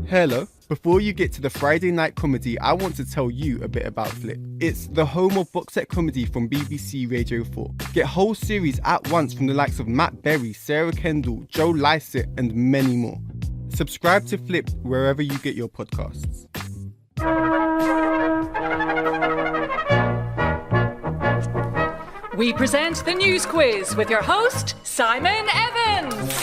Hello. Before you get to the Friday night comedy, I want to tell you a bit about Flip. It's the home of box set comedy from BBC Radio 4. Get whole series at once from the likes of Matt Berry, Sarah Kendall, Joe Lycett, and many more. Subscribe to Flip wherever you get your podcasts. We present the News Quiz with your host, Simon Evans.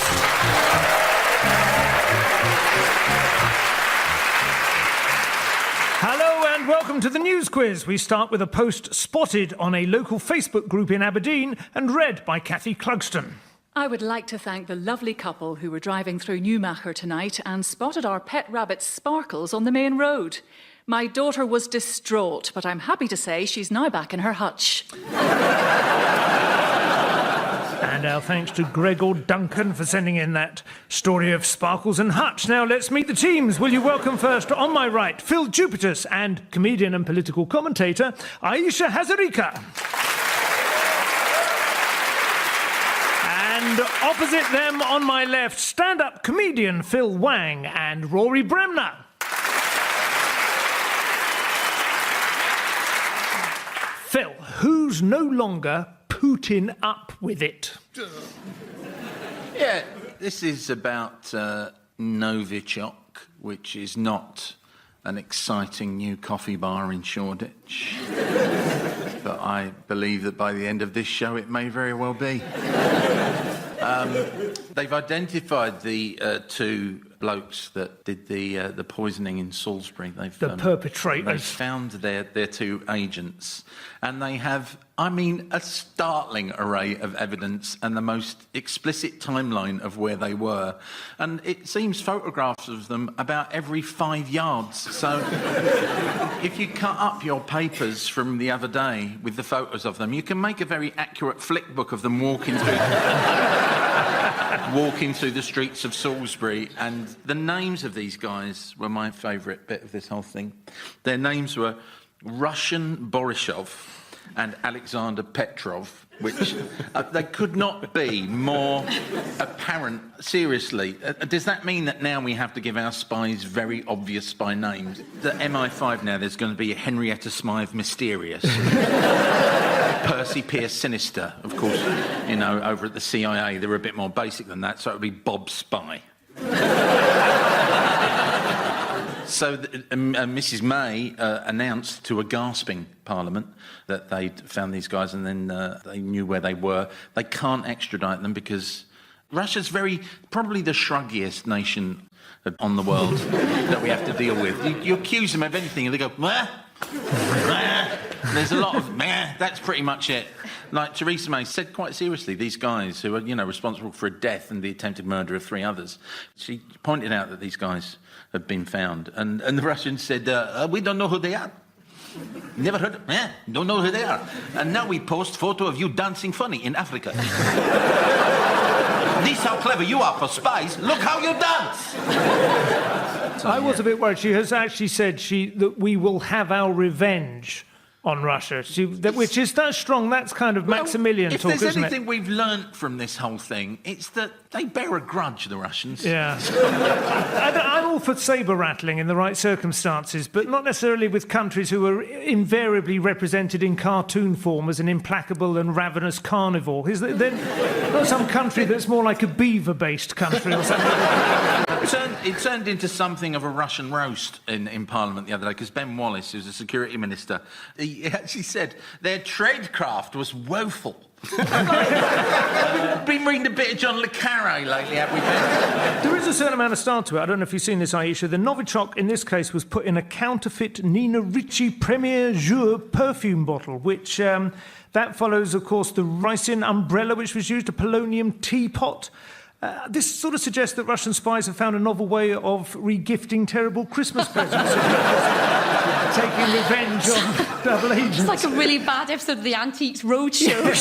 Hello and welcome to the News Quiz. We start with a post spotted on a local Facebook group in Aberdeen and read by Kathy Clugston. I would like to thank the lovely couple who were driving through Newmacher tonight and spotted our pet rabbit Sparkles on the main road. My daughter was distraught, but I'm happy to say she's now back in her hutch. And our thanks to Gregor Duncan for sending in that story of Sparkles and Hutch. Now let's meet the teams. Will you welcome first, on my right, Phil Jupitus and comedian and political commentator Aisha Hazarika. And opposite them on my left, stand-up comedian Phil Wang and Rory Bremner. Phil, who's no longer Putin up with it? Yeah, this is about Novichok, which is not an exciting new coffee bar in Shoreditch. But I believe that by the end of this show it may very well be. They've identified the two blokes that did the poisoning in Salisbury. The perpetrators. They've found their two agents, and they have, I mean, a startling array of evidence and the most explicit timeline of where they were. And it seems photographs of them about every 5 yards. So if you cut up your papers from the other day with the photos of them, you can make a very accurate flick book of them walking through the streets of Salisbury. And the names of these guys were my favourite bit of this whole thing. Their names were Russian Borisov and Alexander Petrov, which they could not be more apparent. Seriously, does that mean that now we have to give our spies very obvious spy names? The MI5 now, there's going to be Henrietta Smythe Mysterious. Percy Pierce Sinister, of course, you know, over at the CIA, they were a bit more basic than that, so it would be Bob Spy. So Mrs May announced to a gasping Parliament that they'd found these guys, and then they knew where they were. They can't extradite them because Russia's probably the shruggiest nation on the world that we have to deal with. You accuse them of anything and they go, meh, meh. There's a lot of meh, that's pretty much it. Like Theresa May said quite seriously, these guys who are, you know, responsible for a death and the attempted murder of 3 others, she pointed out that these guys had been found. And the Russians said, we don't know who they are. Never heard of them. Don't know who they are. And now we post photo of you dancing funny in Africa. This how clever you are for spies. Look how you dance. I was a bit worried. She has actually said that we will have our revenge on Russia, which is that strong. That's kind of Maximilian talk, isn't it? If there's anything we've learnt from this whole thing, it's that they bear a grudge, the Russians. Yeah. I'm all for sabre-rattling in the right circumstances, but not necessarily with countries who are invariably represented in cartoon form as an implacable and ravenous carnivore. Is there not some country that's more like a beaver-based country or something? It turned into something of a Russian roast in Parliament the other day, because Ben Wallace, who's a security minister, he actually said their tradecraft was woeful. I've been reading a bit of John le Carre lately, have we been? There is a certain amount of style to it. I don't know if you've seen this, Aisha. The Novichok, in this case, was put in a counterfeit Nina Ricci Premier Jour perfume bottle, which that follows, of course, the ricin umbrella, which was used, a polonium teapot. This sort of suggests that Russian spies have found a novel way of re-gifting terrible Christmas presents. Taking revenge on double agents. It's like a really bad episode of the Antiques Roadshow.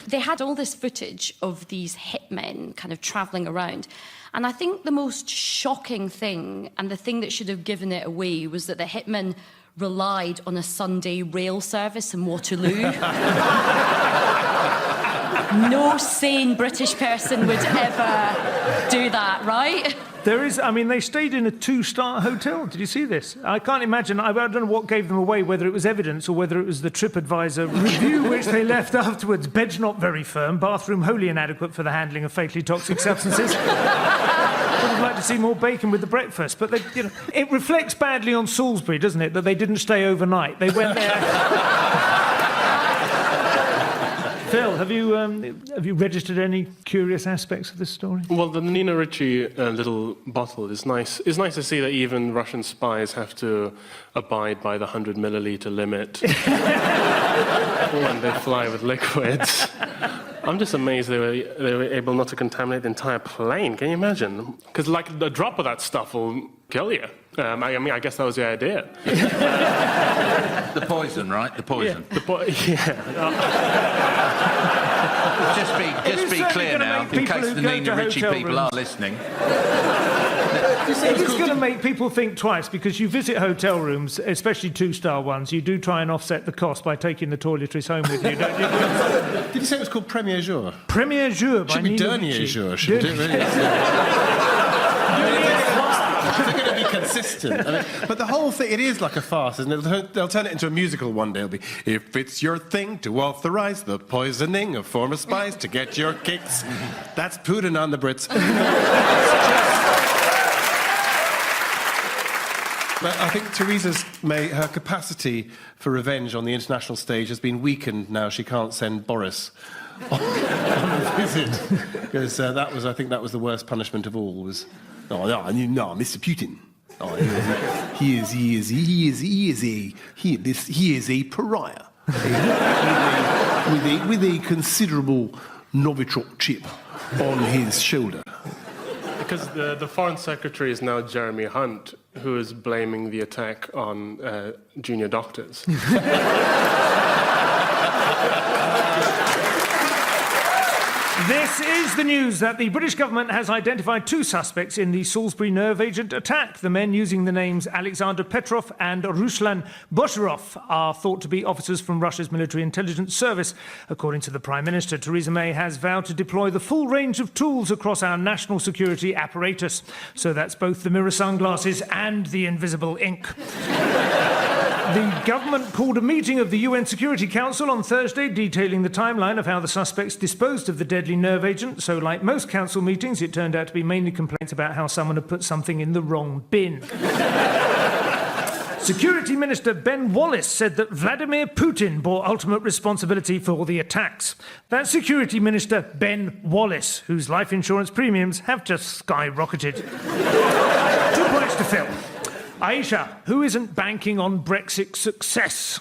They had all this footage of these hitmen kind of travelling around. And I think the most shocking thing, and the thing that should have given it away, was that the hitmen relied on a Sunday rail service in Waterloo. No sane British person would ever do that, right? There is, I mean, they stayed in a 2-star hotel. Did you see this? I can't imagine, I don't know what gave them away, whether it was evidence or whether it was the TripAdvisor review which they left afterwards. Bed's not very firm, bathroom wholly inadequate for the handling of fatally toxic substances. Would have liked to see more bacon with the breakfast, but it reflects badly on Salisbury, doesn't it, that they didn't stay overnight. They went there... Phil, have you registered any curious aspects of this story? Well, the Nina Ricci little bottle is nice. It's nice to see that even Russian spies have to abide by the 100 milliliter limit when they fly with liquids. I'm just amazed they were able not to contaminate the entire plane. Can you imagine? Because like a drop of that stuff will kill you. I guess that was the idea. The poison, right? The poison. Yeah. Just be clear now, in case the Nina Ricci people are listening. It's going to make people think twice, because you visit hotel rooms, especially 2-star ones, you do try and offset the cost by taking the toiletries home with you, don't you? Did you say it was called Premier Jour? Premier Jour by Should be Nina Dernier Ricci. Jour, shouldn't it? Really? They're going to be consistent. I mean, but the whole thing, it is like a farce, isn't it? They'll turn it into a musical one day. It'll be, if it's your thing to authorise the poisoning of former spies to get your kicks, that's Putin on the Brits. But I think Theresa May, her capacity for revenge on the international stage has been weakened now. She can't send Boris on a visit. Because I think that was the worst punishment of all, was... No, Mr. Putin. Oh, he is a pariah. with a considerable Novichok chip on his shoulder. Because the Foreign Secretary is now Jeremy Hunt, who is blaming the attack on junior doctors. This is the news that the British government has identified 2 suspects in the Salisbury nerve agent attack. The men using the names Alexander Petrov and Ruslan Bosharov are thought to be officers from Russia's military intelligence service. According to the Prime Minister, Theresa May has vowed to deploy the full range of tools across our national security apparatus. So that's both the mirror sunglasses and the invisible ink. The government called a meeting of the UN Security Council on Thursday, detailing the timeline of how the suspects disposed of the deadly nerve agent. So, like most council meetings, it turned out to be mainly complaints about how someone had put something in the wrong bin. Security Minister Ben Wallace said that Vladimir Putin bore ultimate responsibility for the attacks. That's Security Minister Ben Wallace, whose life insurance premiums have just skyrocketed. 2 points to Phil. Aisha, who isn't banking on Brexit success?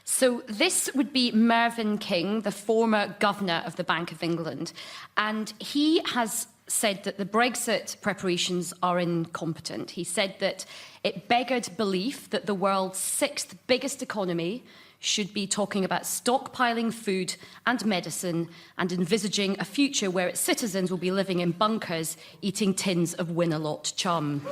So this would be Mervyn King, the former governor of the Bank of England. And he has said that the Brexit preparations are incompetent. He said that it beggared belief that the world's 6th biggest economy should be talking about stockpiling food and medicine and envisaging a future where its citizens will be living in bunkers, eating tins of Win-a-Lot chum.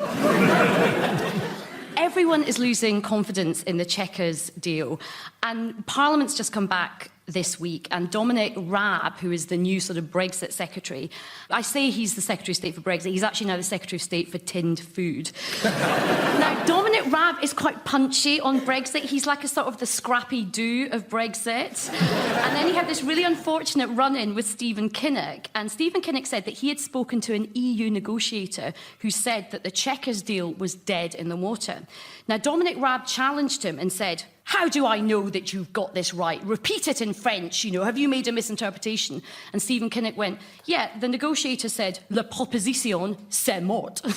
Everyone is losing confidence in the Chequers deal, and Parliament's just come back this week, and Dominic Raab, who is the new sort of Brexit secretary, I say he's the Secretary of State for Brexit, he's actually now the Secretary of State for tinned food. Now, Dominic Raab is quite punchy on Brexit. He's like a sort of the Scrappy-Doo of Brexit. And then he had this really unfortunate run-in with Stephen Kinnock, and Stephen Kinnock said that he had spoken to an EU negotiator who said that the Chequers deal was dead in the water. Now, Dominic Raab challenged him and said, "How do I know that you've got this right? Repeat it in French, have you made a misinterpretation?" And Stephen Kinnock went, "Yeah, the negotiator said, la proposition, c'est mort." I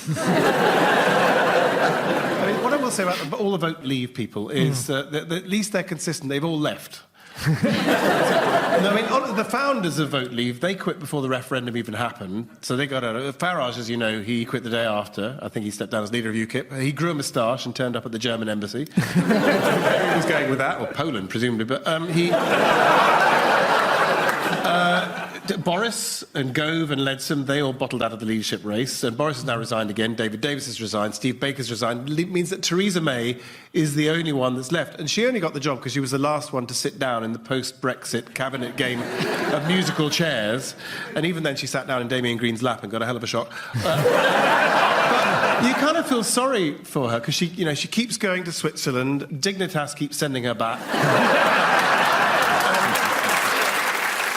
mean, what I will say about all the vote leave people is that at least they're consistent. They've all left. No, I mean, the founders of Vote Leave, they quit before the referendum even happened, so they got out. Farage, as you know, he quit the day after. I think he stepped down as leader of UKIP. He grew a moustache and turned up at the German embassy. He was going with that, or Poland, presumably, but he... Boris and Gove and Leadsom, they all bottled out of the leadership race, and Boris has now resigned again, David Davis has resigned, Steve Baker's resigned. It means that Theresa May is the only one that's left. And she only got the job because she was the last one to sit down in the post-Brexit cabinet game of musical chairs. And even then she sat down in Damien Green's lap and got a hell of a shock. But you kind of feel sorry for her because she keeps going to Switzerland, Dignitas keeps sending her back.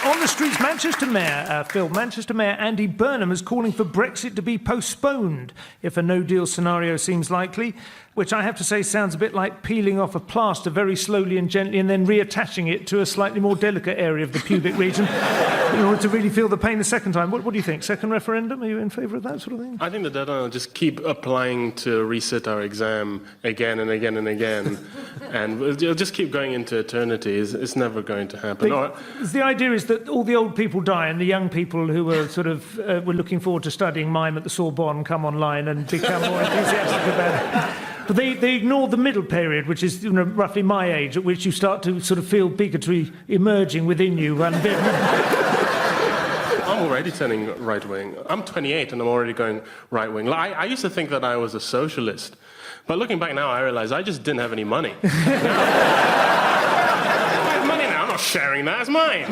On the streets, Manchester Mayor Andy Burnham is calling for Brexit to be postponed if a no-deal scenario seems likely, which I have to say sounds a bit like peeling off a plaster very slowly and gently and then reattaching it to a slightly more delicate area of the pubic region in order to really feel the pain the second time. What do you think? Second referendum? Are you in favour of that sort of thing? I think the deadline will just keep applying to resit our exam again and again and again. And it'll just keep going into eternity. It's never going to happen. The idea is that all the old people die and the young people who were were looking forward to studying mime at the Sorbonne come online and become more enthusiastic about it. But they ignore the middle period, which is roughly my age, at which you start to sort of feel bigotry emerging within you. And I'm already turning right-wing. I'm 28 and I'm already going right-wing. I used to think that I was a socialist. But looking back now, I realise I just didn't have any money. I have money now. I'm not sharing that. It's mine.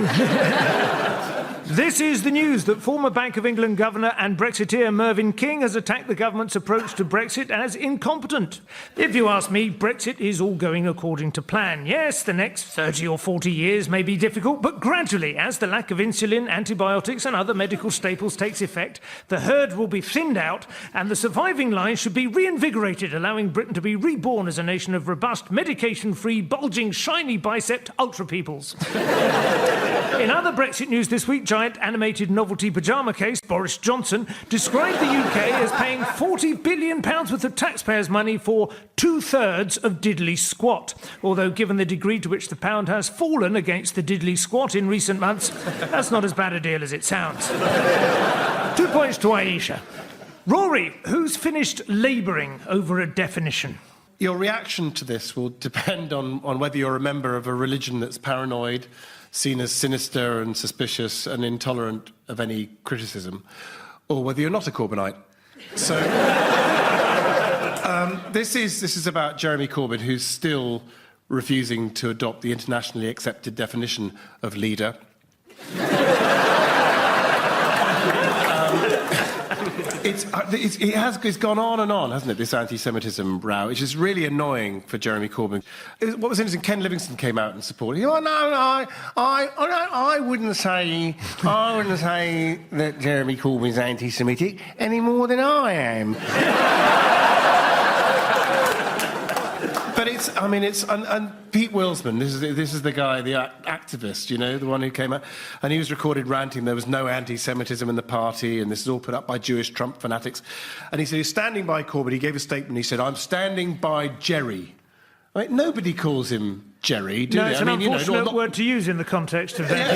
This is the news that former Bank of England Governor and Brexiteer Mervyn King has attacked the government's approach to Brexit as incompetent. If you ask me, Brexit is all going according to plan. Yes, the next 30 or 40 years may be difficult, but gradually, as the lack of insulin, antibiotics and other medical staples takes effect, the herd will be thinned out and the surviving line should be reinvigorated, allowing Britain to be reborn as a nation of robust, medication-free, bulging, shiny bicepped ultra peoples. In other Brexit news this week, giant animated novelty pyjama case Boris Johnson described the UK as paying £40 billion worth of taxpayers' money for 2/3 of diddly squat. Although given the degree to which the pound has fallen against the diddly squat in recent months, that's not as bad a deal as it sounds. 2 points to Aisha. Rory, who's finished labouring over a definition? Your reaction to this will depend on whether you're a member of a religion that's paranoid, seen as sinister and suspicious and intolerant of any criticism, or whether you're not a Corbynite. So, this is about Jeremy Corbyn, who's still refusing to adopt the internationally accepted definition of leader. It's gone on and on, hasn't it, this anti-Semitism row, which is really annoying for Jeremy Corbyn. What was interesting, Ken Livingstone came out and supported him. Oh, no, I wouldn't say that Jeremy Corbyn's anti-Semitic any more than I am. But and Pete Wilsman, this is the guy, the activist, the one who came out, and he was recorded ranting there was no anti-Semitism in the party, and this is all put up by Jewish Trump fanatics. And he said he's standing by Corbyn. He gave a statement. He said, "I'm standing by Jerry." Nobody calls him Jerry, do they? It's an unfortunate word to use in the context of that.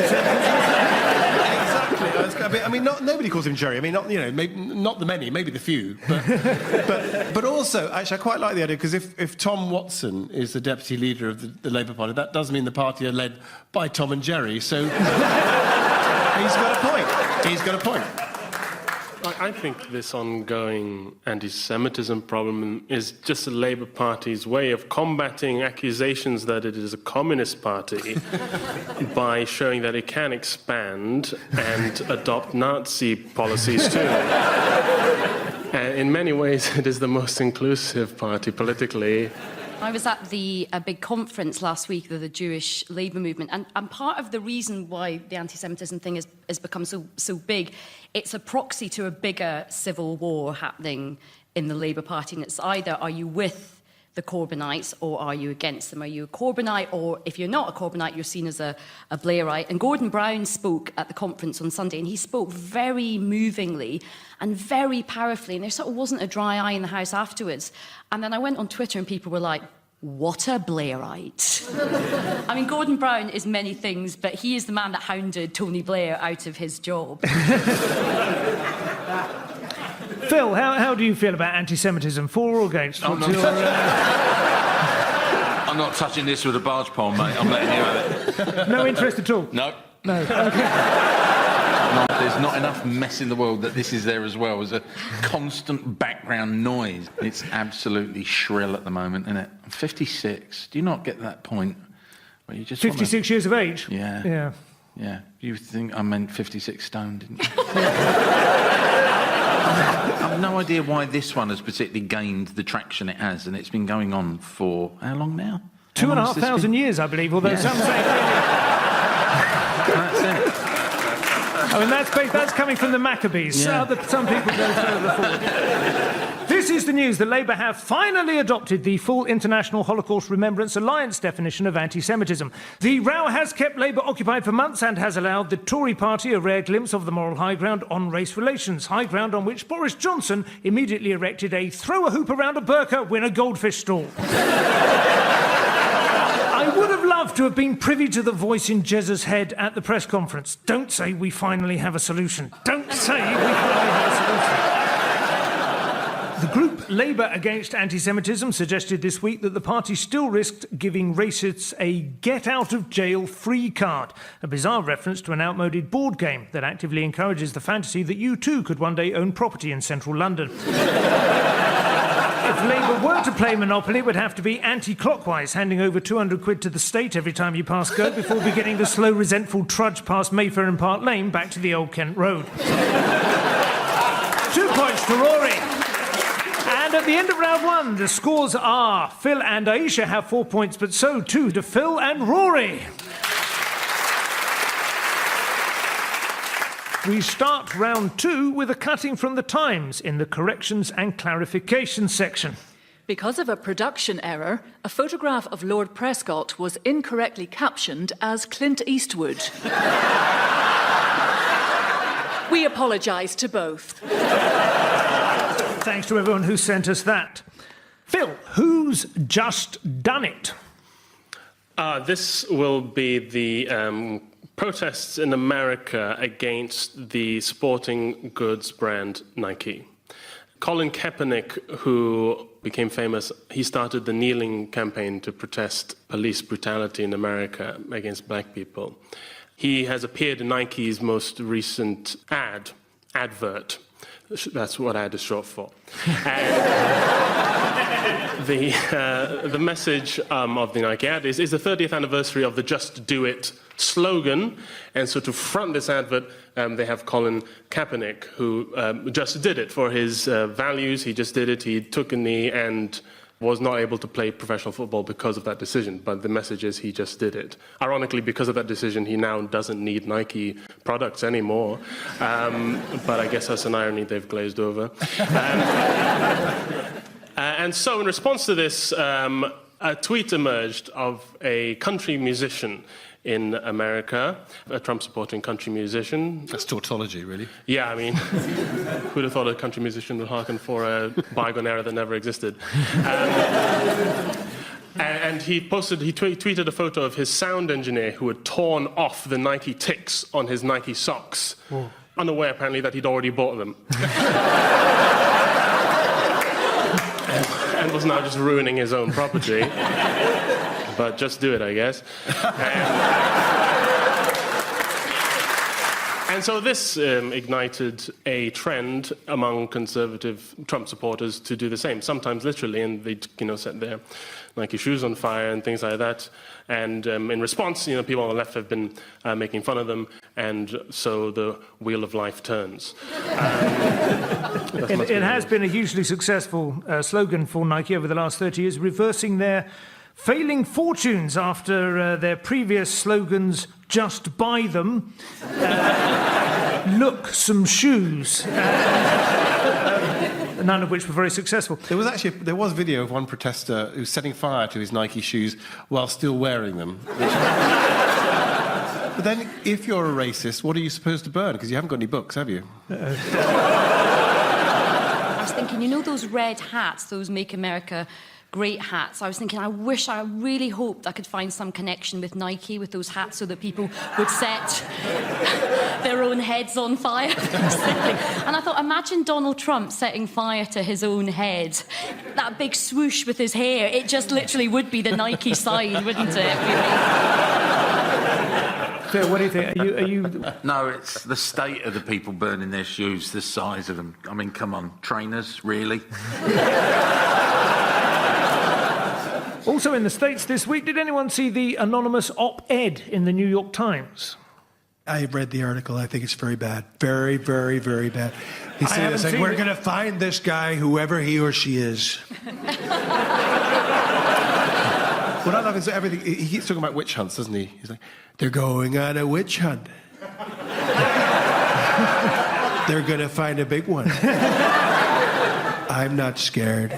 Exactly. Nobody calls him Jerry. Not the many, maybe the few. But also, actually, I quite like the idea, because if Tom Watson is the deputy leader of the Labour Party, that does mean the party are led by Tom and Jerry. So he's got a point. He's got a point. I think this ongoing anti-Semitism problem is just the Labour Party's way of combating accusations that it is a communist party by showing that it can expand and adopt Nazi policies too. In many ways, it is the most inclusive party politically. I was at a big conference last week of the Jewish labour movement, and part of the reason why the anti-Semitism thing has become so big, it's a proxy to a bigger civil war happening in the Labour Party, and it's either are you with the Corbynites or are you against them? Are you a Corbynite, or if you're not a Corbynite, you're seen as a Blairite? And Gordon Brown spoke at the conference on Sunday, and he spoke very movingly and very powerfully, and there sort of wasn't a dry eye in the house afterwards. And then I went on Twitter and people were like, what a Blairite. Gordon Brown is many things, but he is the man that hounded Tony Blair out of his job. Phil, how do you feel about anti-Semitism? For or against? I'm not touching this with a barge pole, mate. I'm letting you have it. No interest at all? No. No. Okay. There's not enough mess in the world that this is there as well as a constant background noise. It's absolutely shrill at the moment, isn't it? I'm 56. Do you not get that point where you just 56 years of age? Yeah. Yeah. Yeah. You think I meant 56 stone, didn't you? I've no idea why this one has particularly gained the traction it has, and it's been going on for how long now? 2,500 years, I believe, although some say... That's it. I mean, that's coming from the Maccabees. Yeah. Some people go further forward. This is the news that Labour have finally adopted the full International Holocaust Remembrance Alliance definition of anti-Semitism. The row has kept Labour occupied for months and has allowed the Tory party a rare glimpse of the moral high ground on race relations, high ground on which Boris Johnson immediately erected a throw a hoop around a burqa, win a goldfish stall. I would have loved to have been privy to the voice in Jezza's head at the press conference. Don't say we finally have a solution. Don't say we finally have a solution. The group Labour Against Anti-Semitism suggested this week that the party still risked giving racists a get-out-of-jail-free card, a bizarre reference to an outmoded board game that actively encourages the fantasy that you too could one day own property in central London. If Labour were to play Monopoly, it would have to be anti-clockwise, handing over 200 quid to the state every time you pass go before beginning the slow, resentful trudge past Mayfair and Park Lane back to the Old Kent Road. 2 points to Rory. And at the end of round one, the scores are Phil and Aisha have 4 points, but so too do Phil and Rory. We start round two with a cutting from the Times in the corrections and clarification section. Because of a production error, a photograph of Lord Prescott was incorrectly captioned as Clint Eastwood. We apologise to both. Thanks to everyone who sent us that. Phil, who's just done it? This will be the protests in America against the sporting goods brand Nike. Colin Kaepernick, who became famous, he started the kneeling campaign to protest police brutality in America against black people. He has appeared in Nike's most recent advert. That's what ad is short for. And the message of the Nike ad is the 30th anniversary of the Just Do It slogan. And so to front this advert, they have Colin Kaepernick, who just did it for his values. He just did it. He took a knee and was not able to play professional football because of that decision. But the message is he just did it. Ironically, because of that decision, he now doesn't need Nike products anymore. But I guess that's an irony they've glazed over. And so in response to this, a tweet emerged of a country musician in America, a Trump-supporting country musician. That's tautology, really. Yeah, I mean, who'd have thought a country musician would hearken for a bygone era that never existed? And he tweeted a photo of his sound engineer who had torn off the Nike ticks on his Nike socks, unaware apparently that he'd already bought them. And was now just ruining his own property. But just do it, I guess. And so this ignited a trend among conservative Trump supporters to do the same, sometimes literally, and they set their Nike shoes on fire and things like that. And in response, people on the left have been making fun of them, and so the wheel of life turns. It has been a hugely successful slogan for Nike over the last 30 years, reversing their failing fortunes after their previous slogans, just buy them, look, some shoes, none of which were very successful. There was video of one protester who was setting fire to his Nike shoes while still wearing them. But then, if you're a racist, what are you supposed to burn? Because you haven't got any books, have you? I was thinking, those red hats, those Make America Great hats. I was thinking, I really hoped I could find some connection with Nike with those hats so that people would set their own heads on fire. And I thought, imagine Donald Trump setting fire to his own head. That big swoosh with his hair, it just literally would be the Nike side, wouldn't it? Really? Phil, what do you think? Are you... No, it's the state of the people burning their shoes, the size of them. I mean, come on, trainers, really? Also in the States this week, did anyone see the anonymous op-ed in the New York Times? I read the article. I think it's very bad. Very, very, very bad. He said, it's like, we're going to find this guy, whoever he or she is. What I love is everything. He keeps talking about witch hunts, doesn't he? He's like, they're going on a witch hunt. They're going to find a big one. I'm not scared.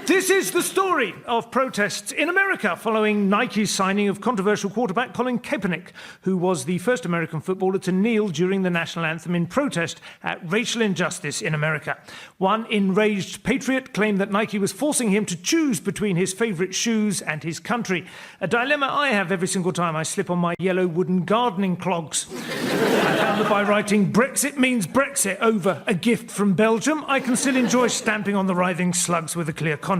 This is the story of protests in America following Nike's signing of controversial quarterback Colin Kaepernick, who was the first American footballer to kneel during the national anthem in protest at racial injustice in America. One enraged patriot claimed that Nike was forcing him to choose between his favourite shoes and his country, a dilemma I have every single time I slip on my yellow wooden gardening clogs. I found that by writing Brexit means Brexit over a gift from Belgium, I can still enjoy stamping on the writhing slugs with a clear conscience.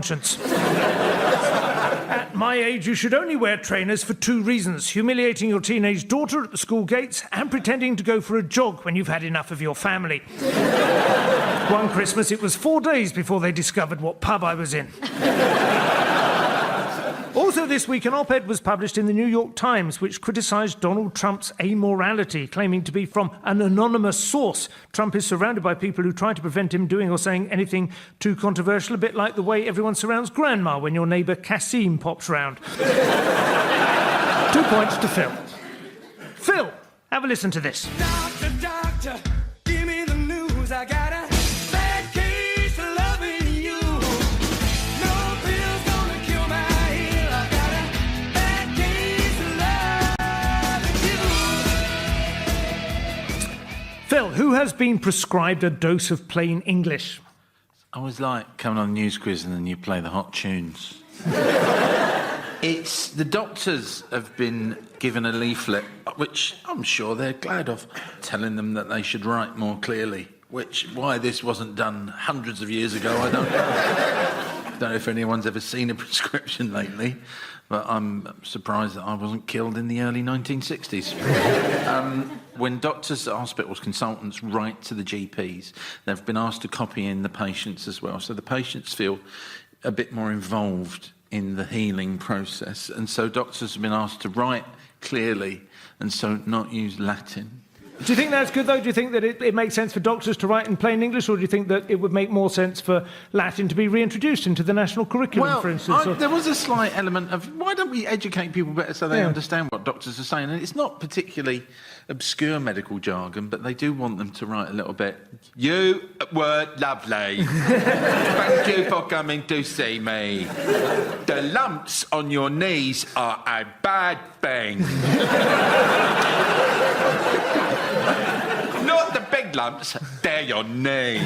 At my age, you should only wear trainers for 2 reasons: humiliating your teenage daughter at the school gates and pretending to go for a jog when you've had enough of your family. One Christmas, it was 4 days before they discovered what pub I was in. Also this week, an op-ed was published in the New York Times which criticised Donald Trump's amorality, claiming to be from an anonymous source. Trump is surrounded by people who try to prevent him doing or saying anything too controversial, a bit like the way everyone surrounds Grandma when your neighbour Cassim pops round. 2 points to Phil. Phil, have a listen to this. Doctor, doctor, give me the news. I got a bad case of loving you. No pill's gonna cure my ill. I got a bad case of loving you. Phil, who has been prescribed a dose of plain English? I was like coming on the news quiz and then you play the hot tunes. It's the doctors have been given a leaflet, which I'm sure they're glad of, telling them that they should write more clearly, why this wasn't done hundreds of years ago, I don't know. Don't know if anyone's ever seen a prescription lately, but I'm surprised that I wasn't killed in the early 1960s. When doctors, hospitals, consultants write to the GPs, they've been asked to copy in the patients as well, so the patients feel a bit more involved in the healing process, and so doctors have been asked to write clearly and so not use Latin. Do you think that's good, though? Do you think that it makes sense for doctors to write in plain English, or do you think that it would make more sense for Latin to be reintroduced into the national curriculum, for instance? There was a slight element of, why don't we educate people better so they understand what doctors are saying? And it's not particularly obscure medical jargon, but they do want them to write a little bit. You were lovely. Thank you for coming to see me. The lumps on your knees are a bad thing. Not the big lumps, they're your knees.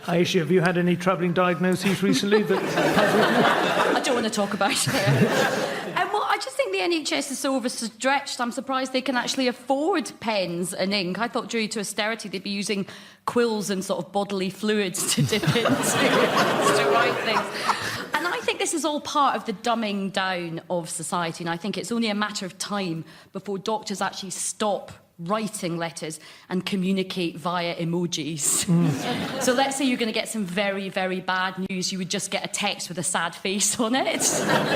Aisha, have you had any troubling diagnoses recently that puzzled you? I don't want to talk about it. Well, I just think the NHS is so overstretched. I'm surprised they can actually afford pens and ink. I thought due to austerity they'd be using quills and sort of bodily fluids to dip into to write things. And I think this is all part of the dumbing down of society, and I think it's only a matter of time before doctors actually stop writing letters and communicate via emojis. So let's say you're going to get some very, very bad news, you would just get a text with a sad face on it.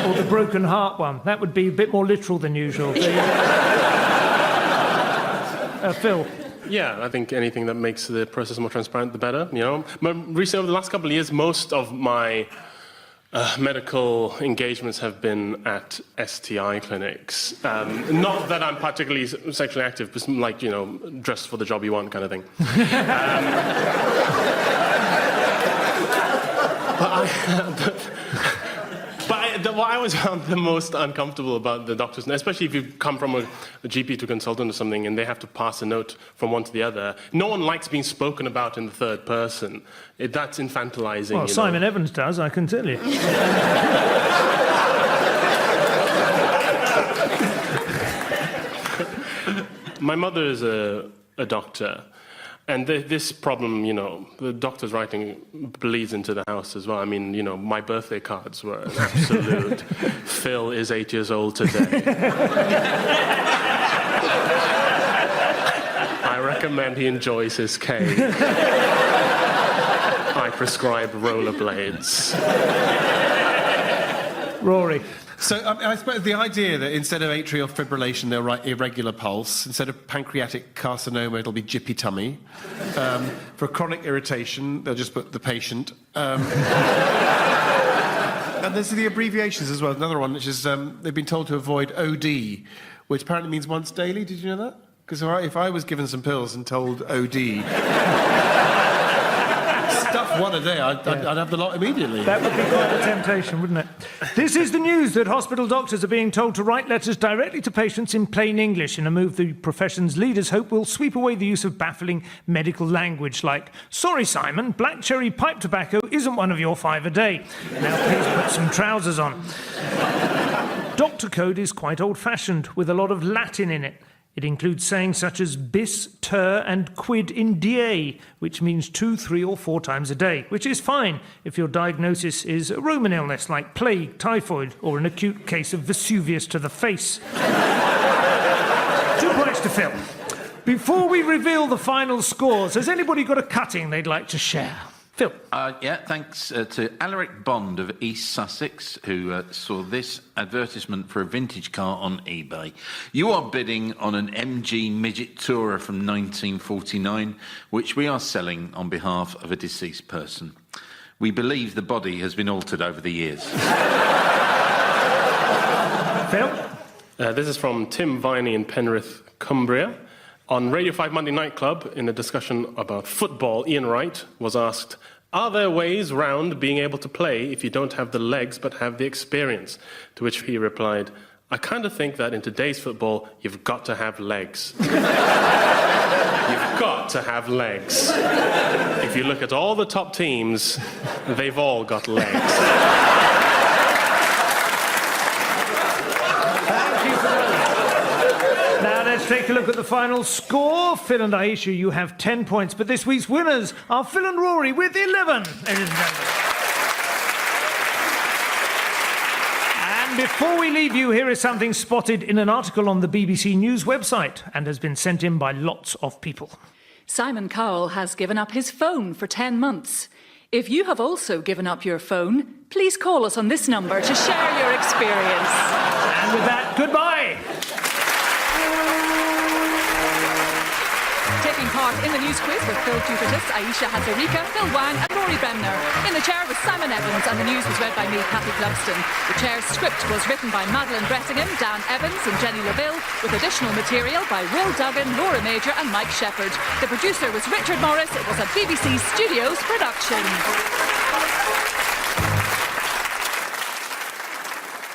Or the broken heart one. That would be a bit more literal than usual. Phil? Yeah, I think anything that makes the process more transparent, the better. You know, recently, over the last couple of years, most of my medical engagements have been at STI clinics. Not that I'm particularly sexually active, but like, you know, dressed for the job you want kind of thing. What I always found the most uncomfortable about the doctors, and especially if you come from a GP to a consultant or something and they have to pass a note from one to the other, no one likes being spoken about in the third person. That's infantilizing. Well, Simon Evans does, I can tell you. My mother is a doctor. And this problem, the doctor's writing bleeds into the house as well. I mean, my birthday cards were an absolute. Phil is 8 years old today. I recommend he enjoys his cake. I prescribe rollerblades. Rory. So I suppose the idea that instead of atrial fibrillation, they'll write irregular pulse. Instead of pancreatic carcinoma, it'll be jippy tummy. For chronic irritation, they'll just put the patient. And there's the abbreviations as well. Another one, which is they've been told to avoid OD, which apparently means once daily. Did you know that? Because if I was given some pills and told OD... stuff one a day, I'd have the lot immediately. That would be quite a temptation, wouldn't it? This is the news that hospital doctors are being told to write letters directly to patients in plain English in a move the profession's leaders hope will sweep away the use of baffling medical language like, "Sorry, Simon, black cherry pipe tobacco isn't one of your 5 a day. Now please put some trousers on." Doctor code is quite old-fashioned, with a lot of Latin in it. It includes sayings such as bis, ter, and quid in die, which means 2, 3, or 4 times a day, which is fine if your diagnosis is a Roman illness like plague, typhoid, or an acute case of Vesuvius to the face. 2 points to Phil. Before we reveal the final scores, has anybody got a cutting they'd like to share? Phil. Thanks to Alaric Bond of East Sussex, who saw this advertisement for a vintage car on eBay. You are bidding on an MG Midget Tourer from 1949, which we are selling on behalf of a deceased person. We believe the body has been altered over the years. Phil. This is from Tim Viney in Penrith, Cumbria. On Radio 5 Monday Night Club, in a discussion about football, Ian Wright was asked, "Are there ways round being able to play if you don't have the legs but have the experience?" To which he replied, "I kind of think that in today's football, you've got to have legs." You've got to have legs. If you look at all the top teams, they've all got legs. Let's take a look at the final score. Phil and Aisha, you have 10 points, but this week's winners are Phil and Rory with 11. And before we leave you, here is something spotted in an article on the BBC News website and has been sent in by lots of people. Simon Cowell has given up his phone for 10 months. If you have also given up your phone, please call us on this number to share your experience. And with that, goodbye. Taking part in the news quiz were Phil Tukertis, Aisha Hazarika, Phil Wang and Rory Bremner. In the chair was Simon Evans and the news was read by me, Cathy Clugston. The chair's script was written by Madeleine Brettingham, Dan Evans and Jenny LaVille, with additional material by Will Duggan, Laura Major and Mike Shepherd. The producer was Richard Morris. It was a BBC Studios production.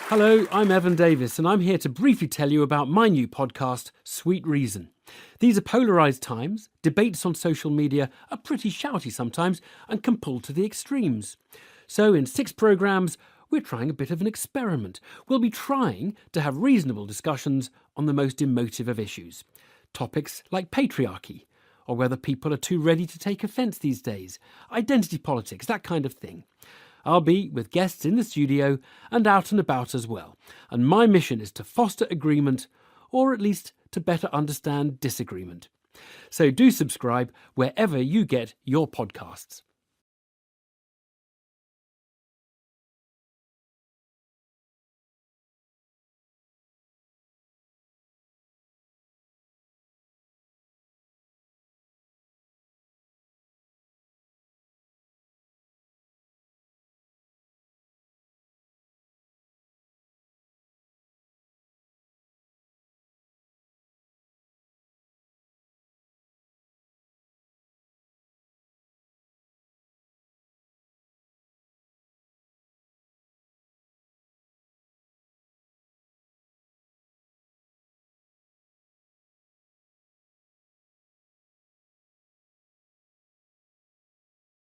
Hello, I'm Evan Davis and I'm here to briefly tell you about my new podcast, Sweet Reason. These are polarised times. Debates on social media are pretty shouty sometimes and can pull to the extremes. So in 6 programmes, we're trying a bit of an experiment. We'll be trying to have reasonable discussions on the most emotive of issues. Topics like patriarchy, or whether people are too ready to take offence these days, identity politics, that kind of thing. I'll be with guests in the studio and out and about as well. And my mission is to foster agreement, or at least to better understand disagreement. So do subscribe wherever you get your podcasts.